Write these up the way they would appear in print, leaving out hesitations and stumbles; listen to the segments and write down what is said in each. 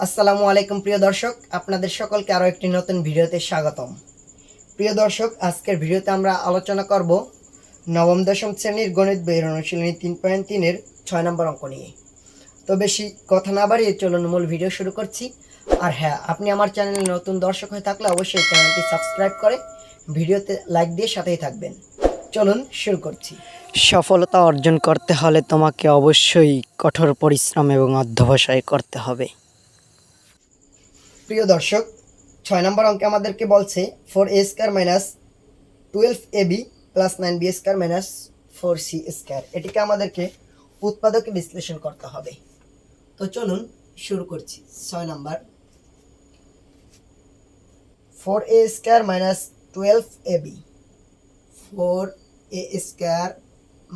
আসসালামু আলাইকুম প্রিয় দর্শক, আপনাদের সকলকে আরও একটি নতুন ভিডিওতে স্বাগতম। প্রিয় দর্শক, আজকের ভিডিওতে আমরা আলোচনা করব নবম দশম শ্রেণীর গণিত বইয়ের অনুশীলনী 3.3-এর 6 নম্বর অঙ্ক নিয়ে। তো বেশি কথা না বাড়িয়ে চলুন মূল ভিডিও শুরু করছি। আর হ্যাঁ, আপনি আমার চ্যানেলে নতুন দর্শক হয়ে থাকলে অবশ্যই চ্যানেলটি সাবস্ক্রাইব করে ভিডিওতে লাইক দিয়ে সাথেই থাকবেন। চলুন শুরু করছি। সফলতা অর্জন করতে হলে তোমাকে অবশ্যই কঠোর পরিশ্রম এবং অধ্যবসায় করতে হবে। প্রিয় দর্শক, 6 নম্বর অঙ্কে আমাদেরকে বলছে 4a² minus 12ab plus 9b² minus 4c²। এটিকে আমাদেরকে উৎপাদকে বিশ্লেষণ করতে হবে। তো চলুন শুরু করছি। 6 নম্বর 4a² minus 12ab 4a²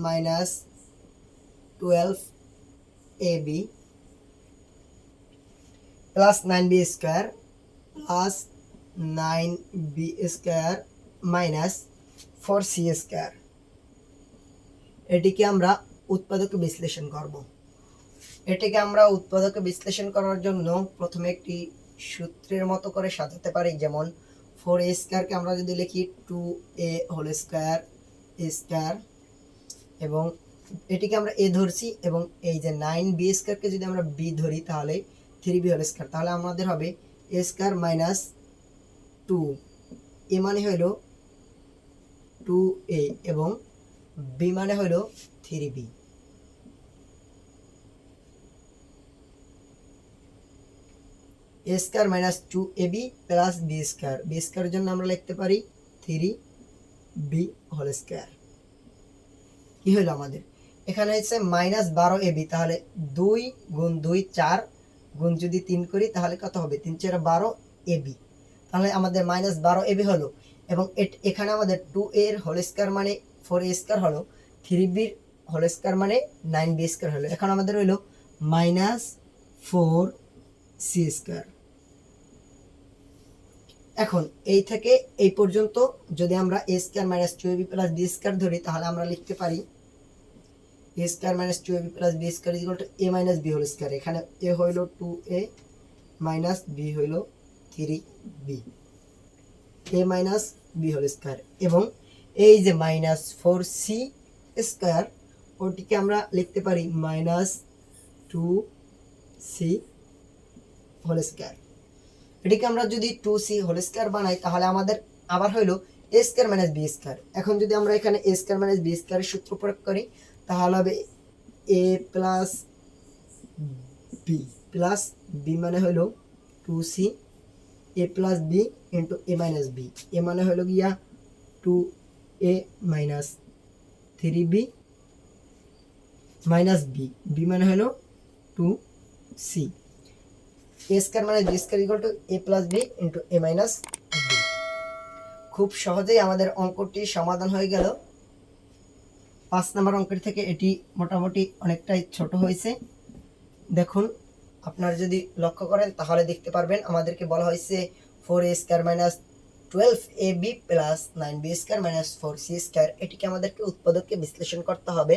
minus 12ab plus 9b² plus 9b² minus 4c²। এটিকে আমরা উৎপাদকে বিশ্লেষণ করব। এটিকে আমরা উৎপাদকে বিশ্লেষণ করার জন্য প্রথমে একটি সূত্রের মতো করে সাজাতে পারি। যেমন 4a² আমরা যদি লিখি 2a হোল স্কয়ার স্কয়ার, এবং এটিকে আমরা a ধরছি, এবং এই যে 9b² যদি আমরা b ধরি তাহলে 3b হোল স্কয়ার, তাহলে আমাদের হবে a² মাইনাস 2, এ মানে হইল 2a এবং b মানে হইল 3b। a² minus 2ab plus b², b² জন্য আমরা লিখতে পারি 3b হোল স্কয়ার। কি হইল আমাদের এখানে হচ্ছে মাইনাস 12ab, তাহলে 2 গুণ 2 4 গুণ যদি 3 করি তাহলে কত হবে? 3 4 12ab, তাহলে আমাদের মাইনাস 12ab হলো। এবং এখানে আমাদের 2a এর হোল স্কয়ার মানে 4a² হলো, 3b এর হোল স্কয়ার মানে 9b² হলো। এখন আমাদের হইল মাইনাস 4c²। এখন এই থেকে এই পর্যন্ত যদি আমরা a² minus 2ab plus b² ধরি তাহলে আমরা লিখতে পারি a² minus 2ab plus b² equal to a minus b whole square. এখানে a হইল 2a মাইনাস b হইল 3b, a minus b whole square. এবং এই যে মাইনাস 4c² ওটিকে আমরা লিখতে পারি মাইনাস 2c হোল স্কয়ার। এটিকে আমরা যদি 2c হোল স্কয়ার বানাই তাহলে আমাদের আবার হইল a² মাইনাস b²। এখন যদি আমরা এখানে a² মাইনাস b² এর সূত্র প্রয়োগ করি তাহলে হবে a plus b plus b মানে হইল 2c, a plus b into a minus b, এ মানে হইল গিয়া 2a minus 3b minus b, b মানে হইল 2c, a² minus b² equal to a plus b into a minus b। খুব সহজেই আমাদের অঙ্কটি সমাধান হয়ে গেল। 5 নম্বর অঙ্কের থেকে এটি মোটামুটি অনেকটাই ছোট হয়েছে। দেখুন, আপনারা যদি লক্ষ্য করেন তাহলে দেখতে পারবেন আমাদেরকে বলা হয়েছে 4a² minus 12ab plus 9b² minus 4c²। এটিকে আমাদেরকে উৎপাদককে বিশ্লেষণ করতে হবে।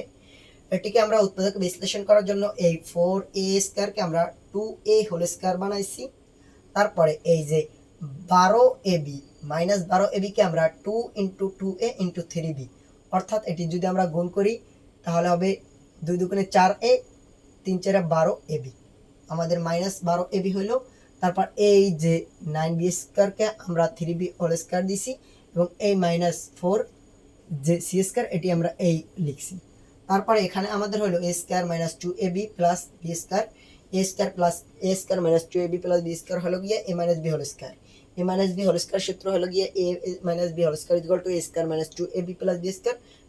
এটিকে আমরা উৎপাদককে বিশ্লেষণ করার জন্য এই 4a² আমরা 2a হোল স্কয়ার বানাইছি। তারপরে এই যে 12ab মাইনাস 12ab কে আমরা 2 ইন্টু 2a ইন্টু 3b, অর্থাৎ এটি যদি আমরা গুণ করি তাহলে হবে 2 দুগুণে 4a 3 4 12ab, আমাদের মাইনাস 12ab হইল। তারপর এই যে 9b² কে আমরা 3b হোল স্কয়ার দিছি, এবং এই মাইনাস 4 যে c² এটি আমরা এই লিখছি। তারপরে এখানে আমাদের হলো a² minus 2ab plus b², a² plus a² minus 2ab plus b² হলো গিয়ে a minus b whole square. a minus b whole square সূত্র হলো গিয়ে a minus b whole square equal to a² minus 2ab plus b²,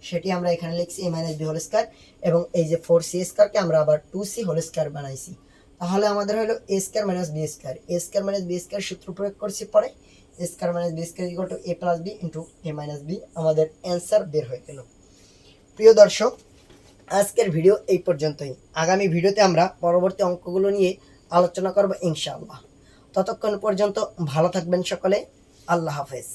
সেটি আমরা এখানে লিখছি a minus b whole square. এবং এই যে 4c² কে আমরা আবার 2c হোল স্কয়ার বানাইছি, তাহলে আমাদের হলো a² minus b², a² minus b² সূত্র প্রয়োগ করছি পরে a² minus b² equal to a plus b into a minus b, আমাদের অ্যান্সার বের হয়ে গেল। প্রিয় দর্শক, আজকের ভিডিও এই পর্যন্তই। আগামী ভিডিওতে আমরা পরবর্তী অঙ্কগুলো নিয়ে আলোচনা করব ইনশাআল্লাহ। ততক্ষণ পর্যন্ত ভালো থাকবেন সকলে। আল্লাহ হাফেজ।